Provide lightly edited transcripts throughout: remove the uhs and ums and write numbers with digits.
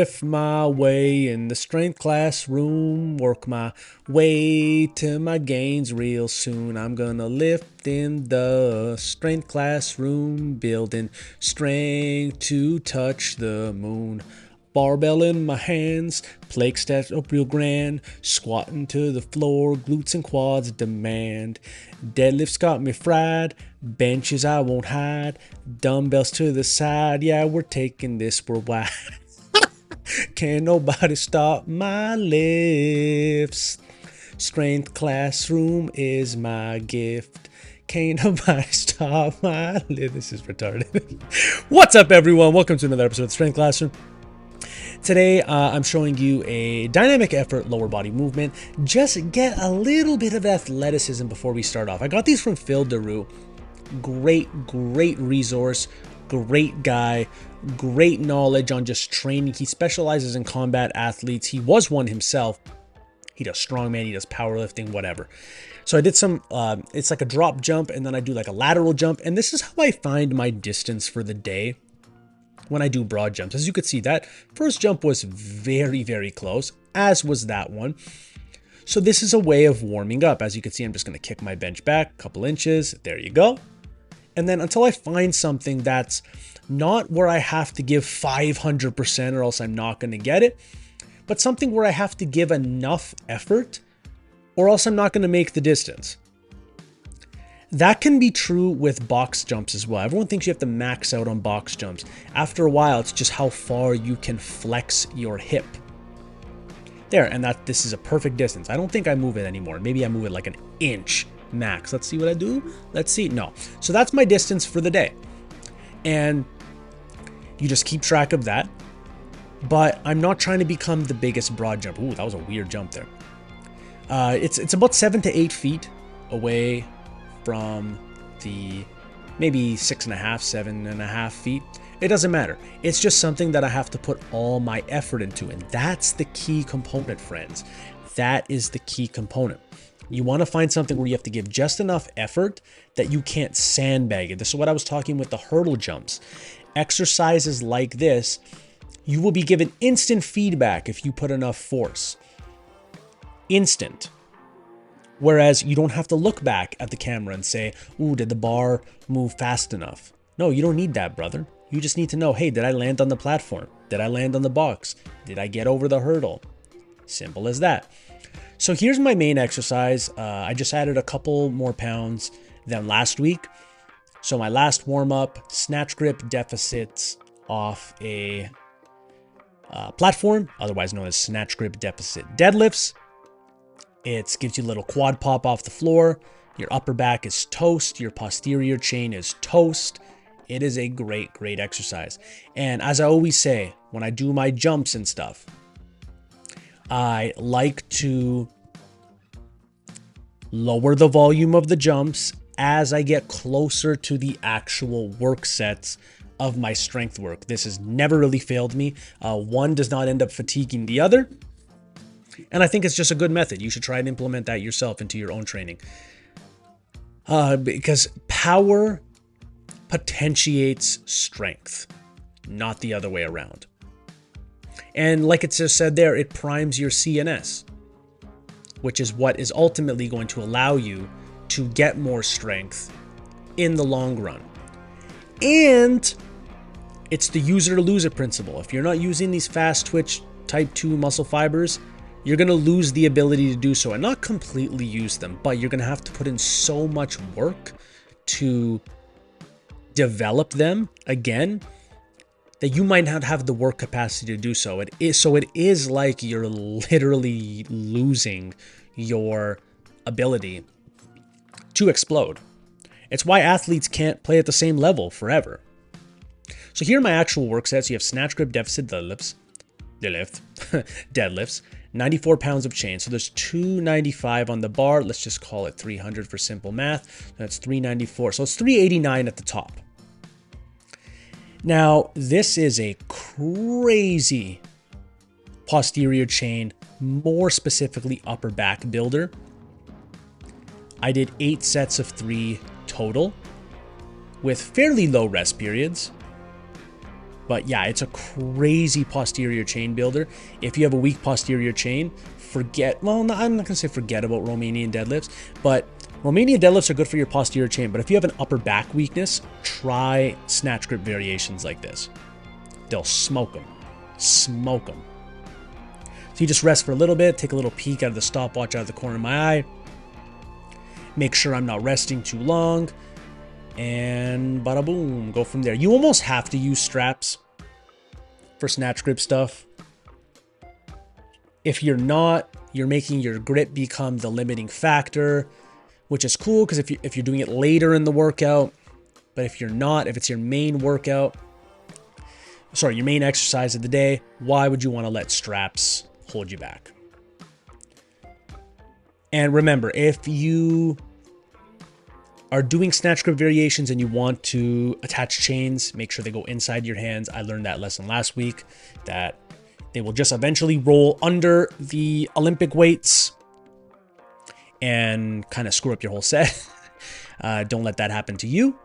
lift my way in the strength classroom, work my way to my gains real soon. I'm gonna lift in the strength classroom, building strength to touch the moon. Barbell in my hands, plate stacked up real grand, squatting to the floor, glutes and quads demand. Deadlifts got me fried, benches I won't hide, dumbbells to the side, yeah, we're taking this worldwide. Can't nobody stop my lifts. Strength classroom is my gift. Can't nobody stop my lifts. This is retarded. What's up, everyone? Welcome to another episode of the Strength Classroom. Today, I'm showing you a dynamic effort lower body movement. Just get a little bit of athleticism before we start off. I got these from Phil Daru. Great resource, great guy, great knowledge on just training. He specializes in combat athletes. He was one himself. He does strongman, he does powerlifting, whatever. So I did some, it's like a drop jump, and then I do like a lateral jump. And this is how I find my distance for the day when I do broad jumps. As you could see, that first jump was very close, as was that one. So this is a way of warming up. As you can see, I'm just going to kick my bench back a couple inches. There you go. And then until I find something that's not where I have to give 500% or else I'm not going to get it, but something where I have to give enough effort or else I'm not going to make the distance. That can be true with box jumps as well. Everyone thinks you have to max out on box jumps. After a while, it's just how far you can flex your hip. There, and this is a perfect distance. I don't think I move it anymore. Maybe I move it like an inch max. Let's see what I do. Let's see. No. So that's my distance for the day. And you just keep track of that. But I'm not trying to become the biggest broad jump. Ooh, that was a weird jump there. It's about 7 to 8 feet away from the maybe 6.5, 7.5 feet. It doesn't matter. It's just something that I have to put all my effort into. And that's the key component, friends. That is the key component. You want to find something where you have to give just enough effort that you can't sandbag it. This is what I was talking with the hurdle jumps. Exercises like this, you will be given instant feedback if you put enough force. Instant. Whereas you don't have to look back at the camera and say, ooh, did the bar move fast enough? No, you don't need that, brother. You just need to know, hey, did I land on the platform? Did I land on the box? Did I get over the hurdle? Simple as that. So here's my main exercise. I just added a couple more pounds than last week. So my last warm-up, snatch grip deficits off a platform, otherwise known as snatch grip deficit deadlifts. It gives you a little quad pop off the floor. Your upper back is toast. Your posterior chain is toast. It is a great exercise. And as I always say, when I do my jumps and stuff, I like to lower the volume of the jumps as I get closer to the actual work sets of my strength work. This has never really failed me. One does not end up fatiguing the other. And I think it's just a good method. You should try and implement that yourself into your own training. Because power potentiates strength, not the other way around. And like it just said there, it primes your CNS, which is what is ultimately going to allow you to get more strength in the long run. And it's the user to lose it principle. If you're not using these fast twitch type 2 muscle fibers, you're going to lose the ability to do so, and not completely use them, but you're going to have to put in so much work to develop them again that you might not have the work capacity to do so. It is like you're literally losing your ability to explode. It's why athletes can't play at the same level forever. So here are my actual work sets. You have snatch grip deficit deadlifts, 94 pounds of chain. So there's 295 on the bar. Let's just call it 300 for simple math. That's 394. So it's 389 at the top. Now, this is a crazy posterior chain, more specifically upper back builder. I did 8 sets of 3 total with fairly low rest periods. But yeah, it's a crazy posterior chain builder. If you have a weak posterior chain, well, no, I'm not gonna say forget about Romanian deadlifts, but Romanian deadlifts are good for your posterior chain. But if you have an upper back weakness, try snatch grip variations like this. They'll smoke them. Smoke them. So you just rest for a little bit, take a little peek out of the stopwatch out of the corner of my eye, make sure I'm not resting too long, and bada boom, go from there. You almost have to use straps for snatch grip stuff. If you're not, you're making your grip become the limiting factor, which is cool because if you're doing it later in the workout. But if you're not, if it's your main workout, sorry, your main exercise of the day, why would you want to let straps hold you back? And remember, if you are doing snatch grip variations and you want to attach chains, make sure they go inside your hands. I learned that lesson last week, that they will just eventually roll under the Olympic weights and kind of screw up your whole set. Don't let that happen to you.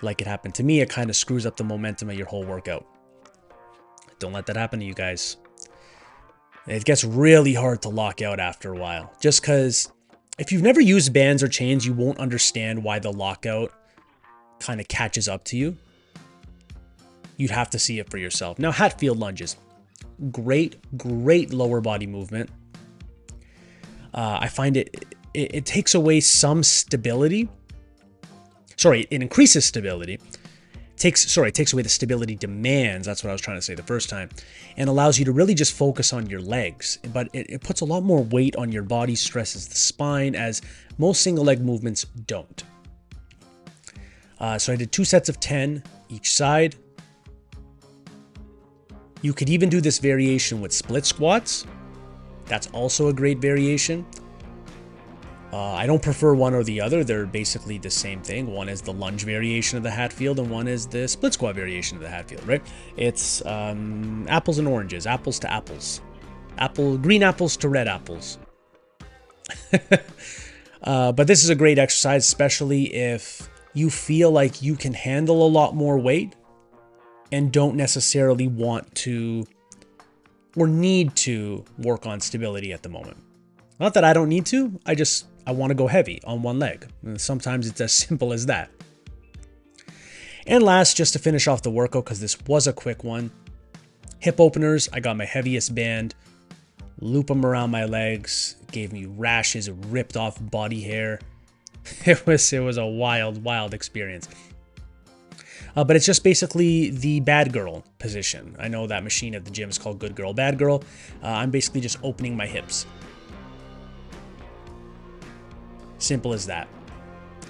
Like it happened to me, it kind of screws up the momentum of your whole workout. Don't let that happen to you guys. It gets really hard to lock out after a while, just because if you've never used bands or chains, you won't understand why the lockout kind of catches up to you. You'd have to see it for yourself. Now, Hatfield lunges. Great lower body movement. I find it takes away some stability. Sorry, it increases stability. Takes away the stability demands. That's what I was trying to say the first time. And allows you to really just focus on your legs. But it puts a lot more weight on your body, stresses the spine, as most single leg movements don't. So I did 2 sets of 10 each side. You could even do this variation with split squats. That's also a great variation. I don't prefer one or the other. They're basically the same thing. One is the lunge variation of the Hatfield, and one is the split squat variation of the Hatfield, right? It's apples and oranges, apples to apples. Green apples to red apples. But this is a great exercise, especially if you feel like you can handle a lot more weight and don't necessarily want to or need to work on stability at the moment. Not that I don't need to, I want to go heavy on one leg. And sometimes it's as simple as that. And last, just to finish off the workout, because this was a quick one, hip openers. I got my heaviest band, loop them around my legs, gave me rashes, ripped off body hair. It was a wild experience. But it's just basically the bad girl position. I know that machine at the gym is called good girl, bad girl. I'm basically just opening my hips. Simple as that.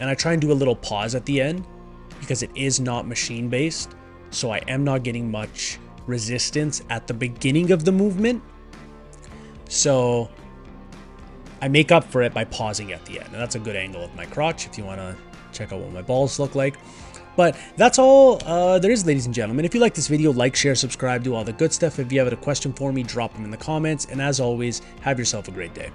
And I try and do a little pause at the end because it is not machine based. So I am not getting much resistance at the beginning of the movement. So I make up for it by pausing at the end. And that's a good angle of my crotch if you want to check out what my balls look like. But that's all there is, ladies and gentlemen. If you like this video, like, share, subscribe, do all the good stuff. If you have a question for me, drop them in the comments. And as always, have yourself a great day.